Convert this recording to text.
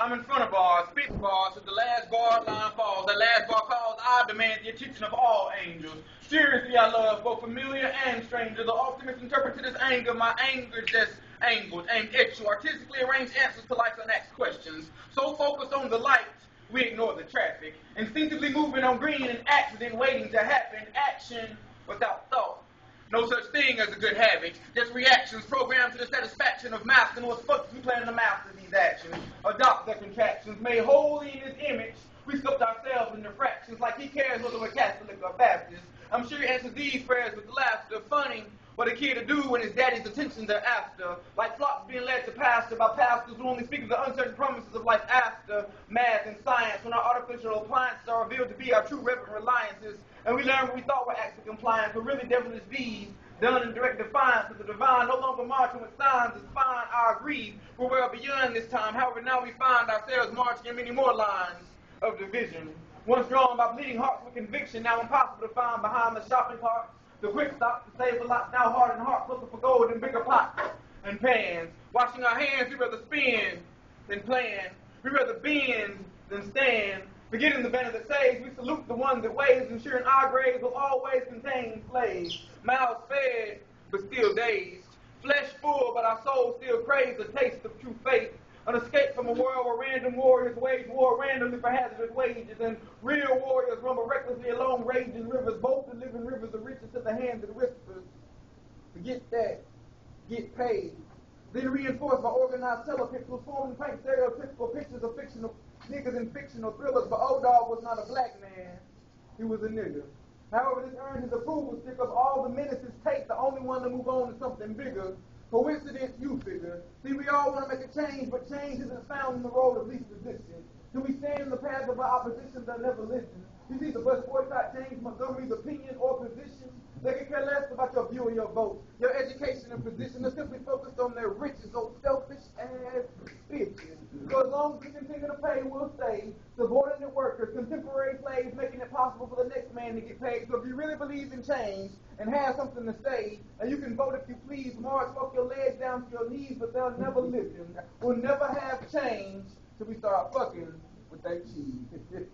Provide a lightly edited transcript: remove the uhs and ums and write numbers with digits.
I'm in front of bars, spitting bars, till the last bar line falls. That last bar calls, I demand the attention of all angels. Seriously, I love both familiar and stranger. The often misinterpreted as anger, my anger just angled, aimed at you. Artistically arranged answers to life's unasked questions. So focused on the lights, we ignore the traffic. Instinctively moving on green, an accident waiting to happen. Action without thought. No such thing as a good habit. Just reactions programmed to the satisfaction of mastering what's supposed to be planning to master these actions. Adopt their contractions. Made wholly in his image, we sculpt ourselves into fractions like he cares whether we're Catholic or Baptist. I'm sure he answers these prayers with laughter. Funny what a kid to do when his daddy's attentions are after. Like flocks being led to pasture by pastors who only speak of the uncertain promises of life after math and science, when our artificial appliances are revealed to be our true reverent reliances, and we learn what we thought were acts of compliance, but really devilish deeds done in direct defiance of the divine, no longer marching with signs is fine, I agree, we're well beyond this time. However, now we find ourselves marching in many more lines of division. Once drawn by bleeding hearts with conviction, now impossible to find behind the shopping carts. The quick stop to save a lot, now hard and heart, looking for gold in bigger pots and pans. Washing our hands, we rather spin than plan. We rather bend than stand. Forgetting the banner that saves, we salute the one that waves, ensuring our graves will always contain slaves. Mouths fed, but still dazed. Flesh full, but our souls still craves a taste of true faith. An escape from a world where random warriors wage war randomly for hazardous wages, and real warriors rumble recklessly along raging rivers, both the living rivers of riches to the hand that whispers. Forget that. Get paid. Then reinforced by organized telepixels, forming paint stereotypical pictures of fictional niggas in fictional thrillers, but old dog was not a black man. He was a nigger. However, this earned his approval stick of all the menaces take, the only one to move on to something bigger. Coincidence, you figure. See, we all want to make a change, but change isn't found in the road of least resistance. Do we stand in the path of our opposition that never listen? You see, the bus boycott change Montgomery's opinion or position. They can care less about your view or your vote. Your education and position are simply focused on their riches, those selfish ass bitches. So as long as we continue to pay, we'll stay. Subordinate workers, contemporary slaves, making it possible for the next man to get paid. So if you really believe in change and have something to say, and you can vote if you please, march, walk your legs down to your knees, but they'll never listen. We'll never have change till we start fucking with that cheese.